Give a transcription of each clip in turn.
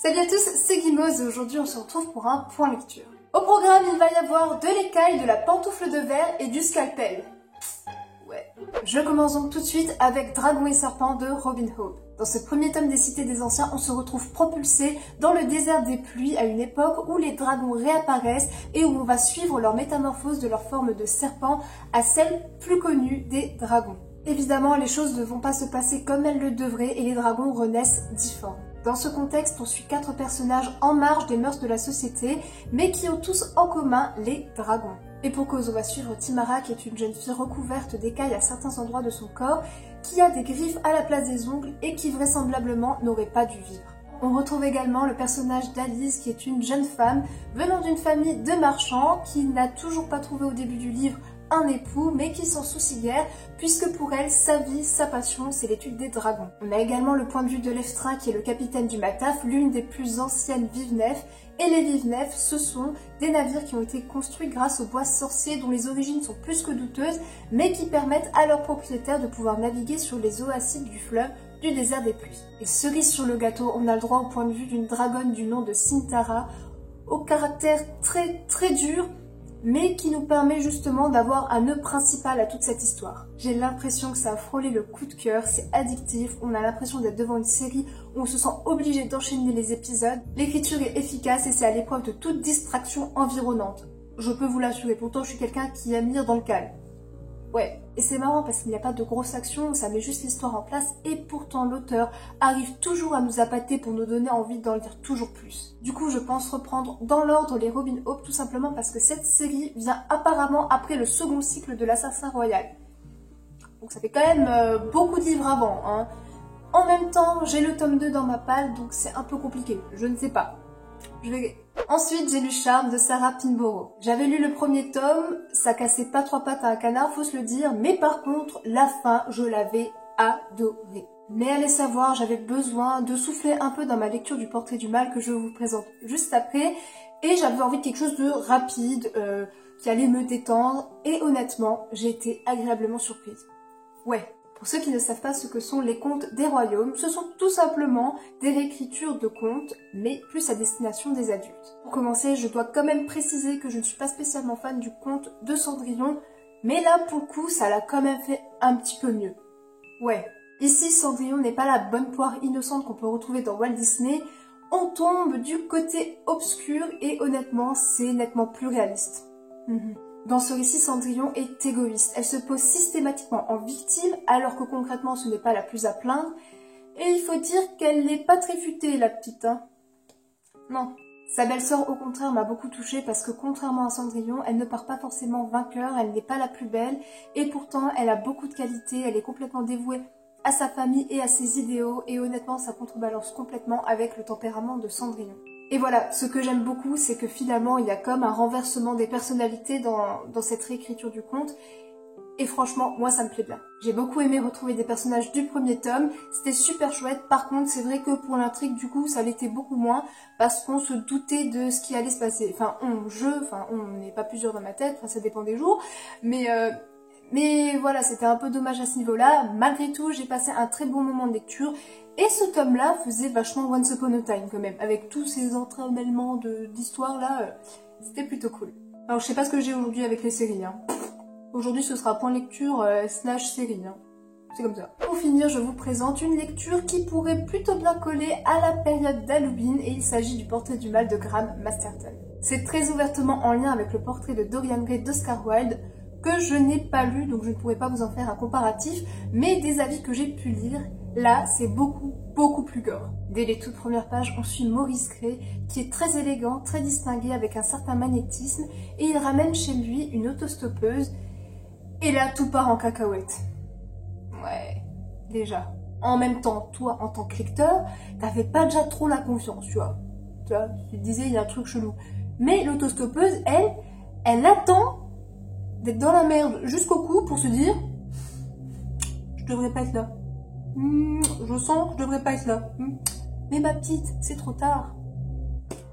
Salut à tous, c'est Guimauve et aujourd'hui on se retrouve pour un point lecture. Au programme, il va y avoir de l'écaille, de la pantoufle de verre et du scalpel. Ouais. Je commence donc tout de suite avec Dragon et Serpent de Robin Hood. Dans ce premier tome des Cités des Anciens, on se retrouve propulsé dans le désert des pluies à une époque où les dragons réapparaissent et où on va suivre leur métamorphose de leur forme de serpent à celle plus connue des dragons. Évidemment, les choses ne vont pas se passer comme elles le devraient et les dragons renaissent difformes. Dans ce contexte, on suit 4 personnages en marge des mœurs de la société, mais qui ont tous en commun les dragons. Et pour cause, on va suivre Timara, qui est une jeune fille recouverte d'écailles à certains endroits de son corps, qui a des griffes à la place des ongles et qui vraisemblablement n'aurait pas dû vivre. On retrouve également le personnage d'Alice, qui est une jeune femme venant d'une famille de marchands, qui n'a toujours pas trouvé au début du livre un époux, mais qui s'en soucie guère, puisque pour elle, sa vie, sa passion, c'est l'étude des dragons. On a également le point de vue de Leftra, qui est le capitaine du Mataf, l'une des plus anciennes vives-nefs, et les vives-nefs, ce sont des navires qui ont été construits grâce au bois sorcier, dont les origines sont plus que douteuses, mais qui permettent à leurs propriétaires de pouvoir naviguer sur les eaux acides du fleuve du désert des pluies. Et cerise sur le gâteau, on a le droit au point de vue d'une dragonne du nom de Sintara, au caractère très dur, mais qui nous permet justement d'avoir un nœud principal à toute cette histoire. J'ai l'impression que ça a frôlé le coup de cœur, c'est addictif, on a l'impression d'être devant une série où on se sent obligé d'enchaîner les épisodes. L'écriture est efficace et c'est à l'épreuve de toute distraction environnante. Je peux vous l'assurer, pourtant je suis quelqu'un qui aime lire dans le calme. Ouais, et c'est marrant parce qu'il n'y a pas de grosse action, ça met juste l'histoire en place et pourtant l'auteur arrive toujours à nous appâter pour nous donner envie d'en lire toujours plus. Du coup, je pense reprendre dans l'ordre les Robin Hood tout simplement parce que cette série vient apparemment après le second cycle de l'Assassin Royal. Donc ça fait quand même beaucoup de livres avant, hein. En même temps, j'ai le tome 2 dans ma palle, donc c'est un peu compliqué, je ne sais pas. Je vais... Ensuite, j'ai lu Charme de Sarah Pinborough. J'avais lu le premier tome, ça cassait pas 3 pattes à un canard, faut se le dire, mais par contre, la fin, je l'avais adorée. Mais allez savoir, j'avais besoin de souffler un peu dans ma lecture du Portrait du Mal que je vous présente juste après, et j'avais envie de quelque chose de rapide, qui allait me détendre, et honnêtement, j'ai été agréablement surprise. Ouais. Pour ceux qui ne savent pas ce que sont les contes des royaumes, ce sont tout simplement des réécritures de contes, mais plus à destination des adultes. Pour commencer, je dois quand même préciser que je ne suis pas spécialement fan du conte de Cendrillon, mais là, pour le coup, ça l'a quand même fait un petit peu mieux. Ouais, ici, Cendrillon n'est pas la bonne poire innocente qu'on peut retrouver dans Walt Disney, on tombe du côté obscur et honnêtement, c'est nettement plus réaliste. Dans ce récit, Cendrillon est égoïste. Elle se pose systématiquement en victime, alors que concrètement, ce n'est pas la plus à plaindre. Et il faut dire qu'elle n'est pas très futée, la petite, hein. Non. Sa belle-sœur, au contraire, m'a beaucoup touchée parce que contrairement à Cendrillon, elle ne part pas forcément vainqueur, elle n'est pas la plus belle. Et pourtant, elle a beaucoup de qualités, elle est complètement dévouée à sa famille et à ses idéaux. Et honnêtement, ça contrebalance complètement avec le tempérament de Cendrillon. Et voilà, ce que j'aime beaucoup, c'est que finalement, il y a comme un renversement des personnalités dans cette réécriture du conte. Et franchement, moi, ça me plaît bien. J'ai beaucoup aimé retrouver des personnages du premier tome. C'était super chouette. Par contre, c'est vrai que pour l'intrigue, du coup, ça l'était beaucoup moins. Parce qu'on se doutait de ce qui allait se passer. Enfin, on n'est pas plusieurs dans ma tête. Enfin, ça dépend des jours. Mais voilà, c'était un peu dommage à ce niveau-là. Malgré tout, j'ai passé un très bon moment de lecture. Et ce tome-là faisait vachement Once Upon a Time quand même, avec tous ces entremêlements d'histoires là, c'était plutôt cool. Alors je sais pas ce que j'ai aujourd'hui avec les séries, hein. Aujourd'hui ce sera point lecture slash série, hein. C'est comme ça. Pour finir, je vous présente une lecture qui pourrait plutôt bien coller à la période d'Halloween et il s'agit du Portrait du Mal de Graham Masterton. C'est très ouvertement en lien avec le portrait de Dorian Gray d'Oscar Wilde, que je n'ai pas lu, donc je ne pourrais pas vous en faire un comparatif, mais des avis que j'ai pu lire, là, c'est beaucoup plus gore. Dès les toutes premières pages, on suit Maurice Gray, qui est très élégant, très distingué, avec un certain magnétisme, et il ramène chez lui une autostoppeuse, et là, tout part en cacahuète. Ouais, déjà. En même temps, toi, en tant que lecteur, t'avais pas déjà trop la confiance, tu vois. Tu vois, tu te disais, il y a un truc chelou. Mais l'autostoppeuse, elle attend d'être dans la merde jusqu'au cou pour se dire je devrais pas être là. Je sens que je devrais pas être là. Mais ma petite, c'est trop tard.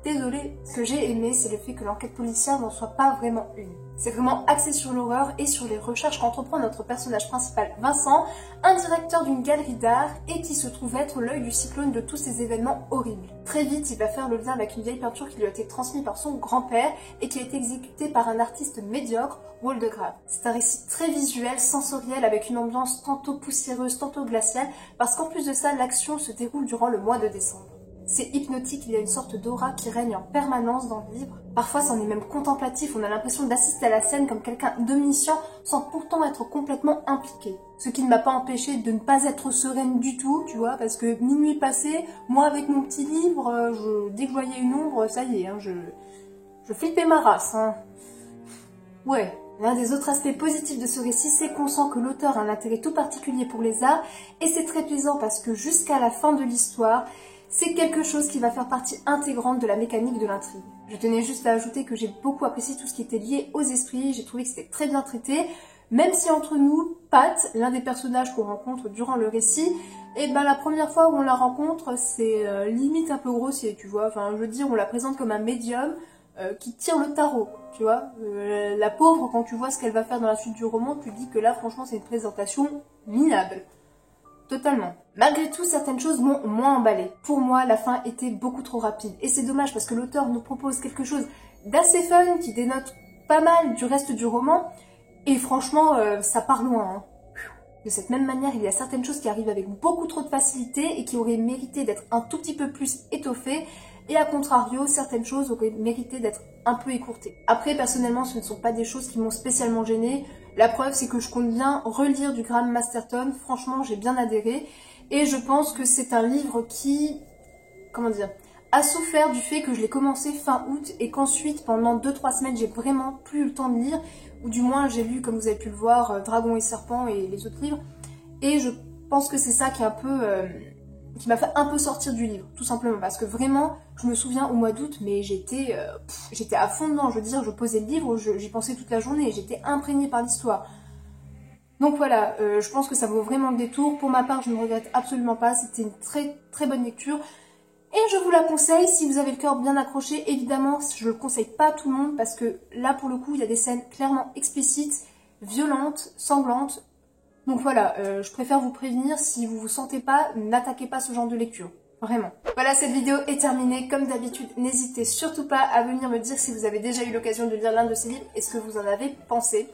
désolée. Ce que j'ai aimé, c'est le fait que l'enquête policière n'en soit pas vraiment une. C'est vraiment axé sur l'horreur et sur les recherches qu'entreprend notre personnage principal, Vincent, un directeur d'une galerie d'art et qui se trouve être l'œil du cyclone de tous ces événements horribles. Très vite, il va faire le lien avec une vieille peinture qui lui a été transmise par son grand-père et qui a été exécutée par un artiste médiocre, Waldegrave. C'est un récit très visuel, sensoriel, avec une ambiance tantôt poussiéreuse, tantôt glaciale, parce qu'en plus de ça, l'action se déroule durant le mois de décembre. C'est hypnotique, il y a une sorte d'aura qui règne en permanence dans le livre. Parfois, c'en est même contemplatif, on a l'impression d'assister à la scène comme quelqu'un d'omniscient sans pourtant être complètement impliqué. Ce qui ne m'a pas empêché de ne pas être sereine du tout, tu vois, parce que minuit passé, moi avec mon petit livre, dès que je voyais une ombre, ça y est, hein, je flippais ma race. Hein. Ouais. L'un des autres aspects positifs de ce récit, c'est qu'on sent que l'auteur a un intérêt tout particulier pour les arts, et c'est très plaisant parce que jusqu'à la fin de l'histoire, c'est quelque chose qui va faire partie intégrante de la mécanique de l'intrigue. Je tenais juste à ajouter que j'ai beaucoup apprécié tout ce qui était lié aux esprits, j'ai trouvé que c'était très bien traité, même si entre nous, Pat, l'un des personnages qu'on rencontre durant le récit, et ben la première fois où on la rencontre, c'est limite un peu grossier, tu vois, enfin je veux dire, on la présente comme un médium qui tire le tarot, tu vois. La pauvre, quand tu vois ce qu'elle va faire dans la suite du roman, tu te dis que là, franchement, c'est une présentation minable. Totalement. Malgré tout, certaines choses m'ont moins emballé. Pour moi, la fin était beaucoup trop rapide. Et c'est dommage parce que l'auteur nous propose quelque chose d'assez fun, qui dénote pas mal du reste du roman. Et franchement, ça part loin. Hein. De cette même manière, il y a certaines choses qui arrivent avec beaucoup trop de facilité et qui auraient mérité d'être un tout petit peu plus étoffées. Et à contrario, certaines choses auraient mérité d'être un peu écourtées. Après, personnellement, ce ne sont pas des choses qui m'ont spécialement gênée. La preuve, c'est que je compte bien relire du Graham Masterton. Franchement, j'ai bien adhéré. Et je pense que c'est un livre qui, comment dire, a souffert du fait que je l'ai commencé fin août et qu'ensuite, pendant 2-3 semaines, j'ai vraiment plus eu le temps de lire. Ou du moins, j'ai lu, comme vous avez pu le voir, Dragon et Serpent et les autres livres. Et je pense que c'est ça qui est un peu... qui m'a fait un peu sortir du livre, tout simplement, parce que vraiment, je me souviens au mois d'août, mais j'étais à fond dedans, je veux dire, je posais le livre, j'y pensais toute la journée, j'étais imprégnée par l'histoire. Donc voilà, je pense que ça vaut vraiment le détour, pour ma part, je ne regrette absolument pas, c'était une très très bonne lecture, et je vous la conseille, si vous avez le cœur bien accroché, évidemment, je le conseille pas à tout le monde, parce que là, pour le coup, il y a des scènes clairement explicites, violentes, sanglantes. Donc voilà, je préfère vous prévenir, si vous vous sentez pas, n'attaquez pas ce genre de lecture. Vraiment. Voilà, cette vidéo est terminée. Comme d'habitude, n'hésitez surtout pas à venir me dire si vous avez déjà eu l'occasion de lire l'un de ces livres et ce que vous en avez pensé.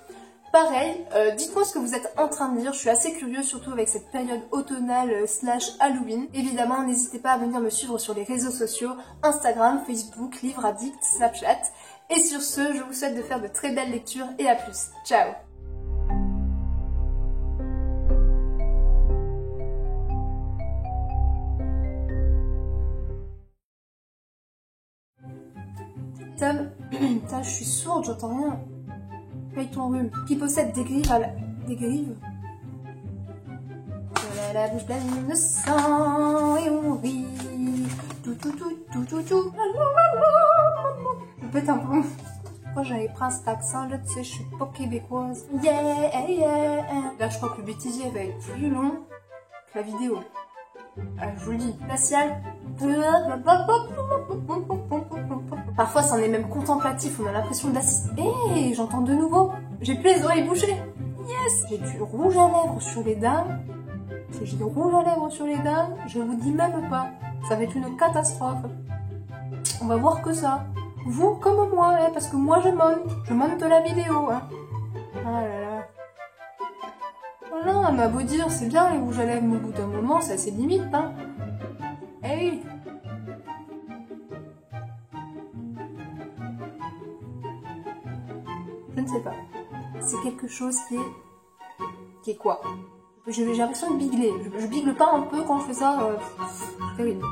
Pareil, dites-moi ce que vous êtes en train de lire. Je suis assez curieuse, surtout avec cette période automnale / Halloween. Évidemment, n'hésitez pas à venir me suivre sur les réseaux sociaux, Instagram, Facebook, Livre Addict, Snapchat. Et sur ce, je vous souhaite de faire de très belles lectures et à plus. Ciao! Tom, putain, je suis sourde, j'entends rien. Paye ton rhume. Qui possède des grives à la... Des grives? On a la bouche pleine de sang et on rit. Tout, tout, tout, tout, tout, tout. Je pète un peu. Moi, j'avais pris cet accent là, tu sais, je suis pas québécoise. Yeah, yeah. Là, je crois que le bêtisier va être plus long que la vidéo. Je vous le dis. Glacial. Parfois, c'en est même contemplatif, on a l'impression d'assister. Hé, j'entends de nouveau. J'ai plus les oreilles bouchées. Yes. J'ai du rouge à lèvres sur les dents. Si j'ai du rouge à lèvres sur les dents, je vous dis même pas. Ça va être une catastrophe. On va voir que ça. Vous comme moi, hein, parce que moi je monte la vidéo. Hein. Ah là là. Voilà, ma beau dire, c'est bien les rouges à lèvres, mais au bout d'un moment, ça c'est limite. Hein. Eh oui. Je ne sais pas. C'est quelque chose qui est quoi? J'ai l'impression de bigler. Je bigle pas un peu quand je fais ça. Terrible.